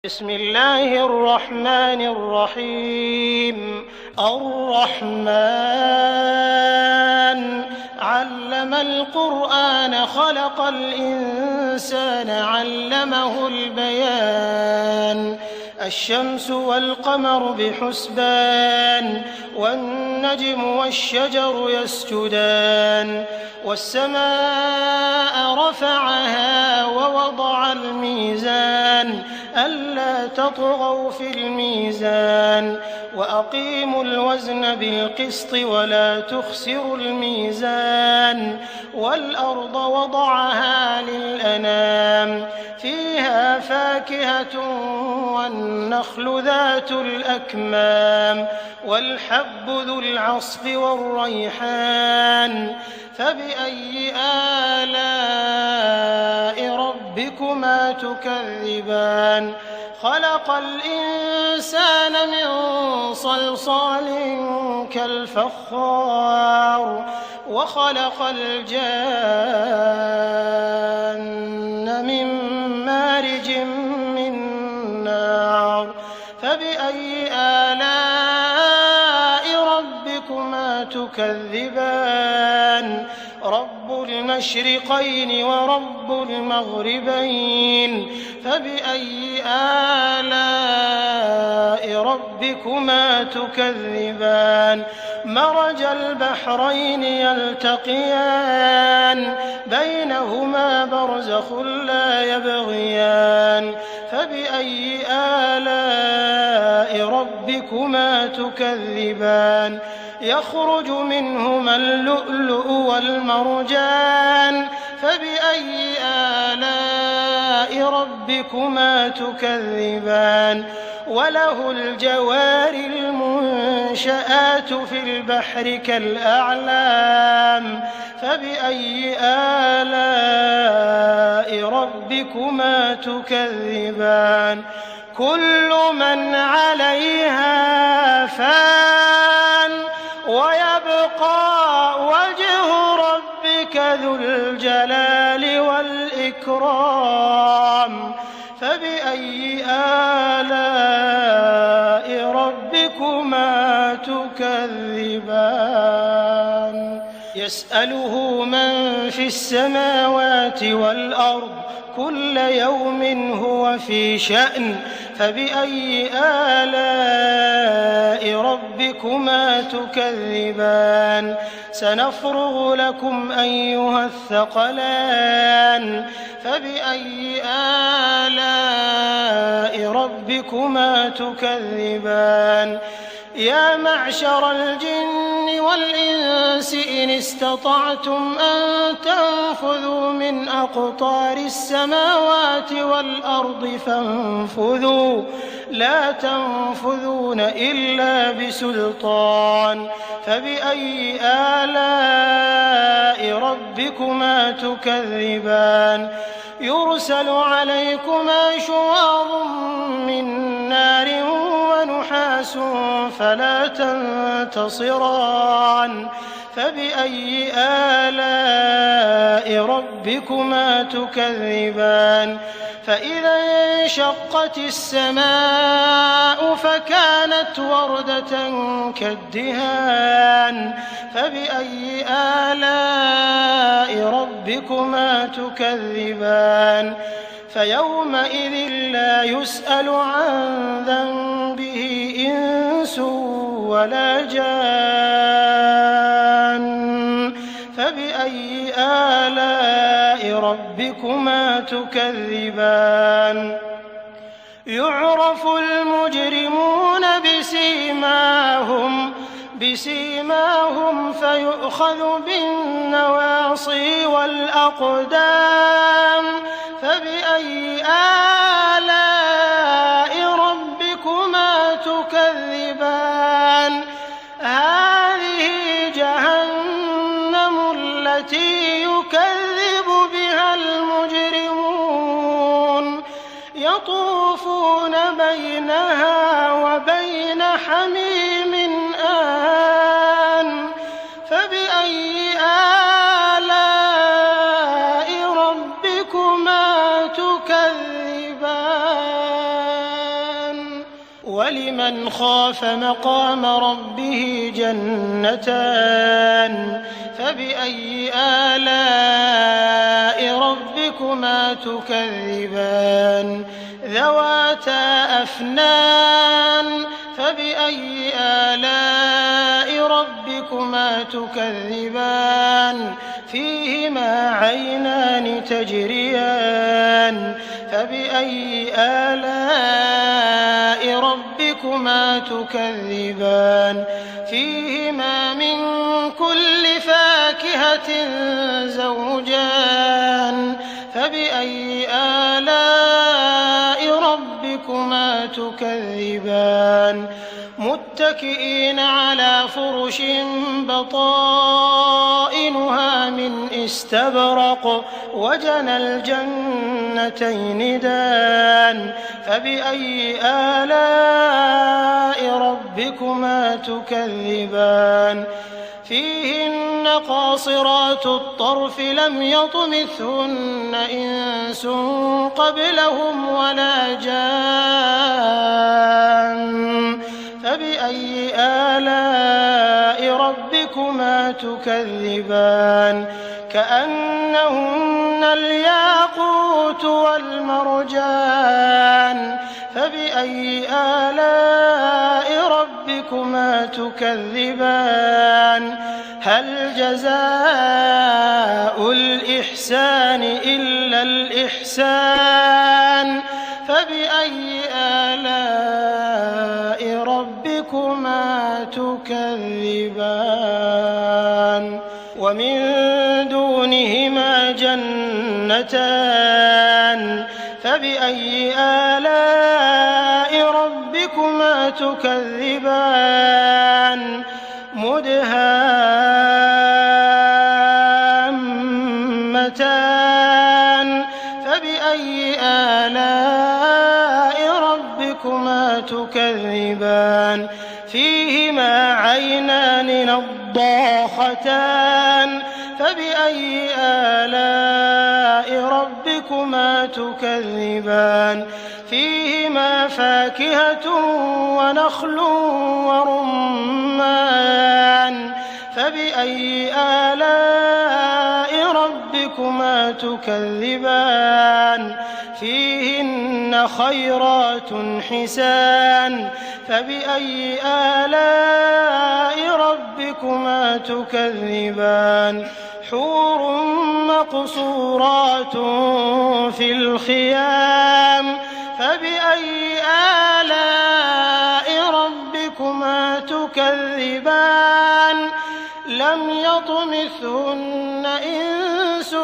بسم الله الرحمن الرحيم. الرحمن علم القرآن خلق الإنسان علمه البيان. الشمس والقمر بحسبان والنجم والشجر يسجدان والسماء رفعها ووضع الميزان ألا تطغوا في الميزان وأقيموا الوزن بالقسط ولا تخسروا الميزان والأرض وضعها للأنام فيها فاكهة والنخل ذات الأكمام والحب ذو العصف والريحان فبأي آلاء ربكما تكذبان. خلق الإنسان من صلصال كالفخار وخلق الجان من مارج من نار فبأي آلاء ربكما تكذبان. رب المشرقين ورب المغربين فبأي آلاء ربكما تكذبان. مرج البحرين يلتقيان بينهما برزخ لا يبغيان فبأي آلاء ربكما تكذبان. يخرج منهما اللؤلؤ والمرجان فبأي آلاء ربكما تكذبان. وله الجوار المنشآت في البحر كالأعلام فبأي آلاء ربكما تكذبان. كل من عليها فان ويبقى وجه ربك ذو الجلال والإكرام فبأي آلاء ربكما تكذبان. يسأله من في السماوات والأرض كل يوم هو في شأن فبأي آلاء ربكما تكذبان. سنفرغ لكم أيها الثقلان فبأي آلاء ربكما تكذبان. يا معشر الجن والإنس إن استطعتم أن تنفذوا من أقطار السماوات والأرض فانفذوا لا تنفذون إلا بسلطان فبأي آلاء ربكما تكذبان. يرسل عليكما شواظ من نار ونحاس فلا تنتصران فبأي آلاء ربكما تكذبان. فإذا انشقت السماء فكانت وردة كالدهان فبأي آلاء ربكما تكذبان. فيومئذ لا يسأل عن ذنبه إنس ولا جان فبأي آلاء ربكما تكذبان. يعرف المجرمون بسيماهم فيؤخذ بالنواصي والأقدام فبأي آلاء ربكما تكذبان. هذه جهنم التي يكذب بها المجرمون يطوفون بينها وبين حميم آن فبأي آلاء ربكما تكذبان. ولمن خاف مقام ربه جنتان فبأي آلاء ربكما تكذبان ذواتا أفنان فبأي آلاء ربكما تكذبان فيهما عينان تجريان فبأي آلاء ربكما تكذبان فيهما من كل فاكهة زوجان فبأي آلاء ربكما تكذبان متكئين على فرش بطائنها من استبرق وجنى الجنتين دان فبأي آلاء ربكما تكذبان فيهن قاصرات الطرف لم يطمثهن إنس قبلهم ولا جان فبأي آلاء ربكما تكذبان كأنهن الياقوت والمرجان فبأي آلاء ربكما تكذبان هل جزاء الإحسان إلا الإحسان فبأي آلاء ربكما تكذبان ومن دونهما جنتان فبأي آلاء ربكما تكذبان مدهامتان فبأي آلاء ربكما تكذبان فيهما عينان نضاختان فبأي آلاء ربكما تكذبان فيهما فاكهة ونخل ورمان فبأي آلاء ربكما تكذبان فيهن خيرات حسان فبأي آلاء ربكما تكذبان حور مقصورات في الخيام فبأي آلاء ربكما تكذبان لم يطمثهن إنس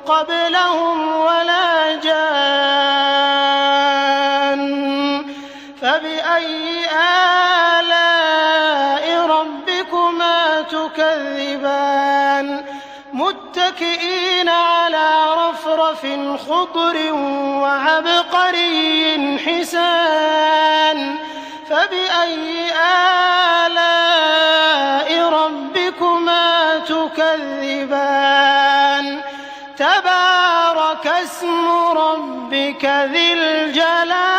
قبلهم ولا جان فبأي آلاء ربكما تكذبان متكئين على رفرف خضر وعبقري حسان فبأي آلاء ربكما تكذبان تبارك اسم ربك ذي الجلال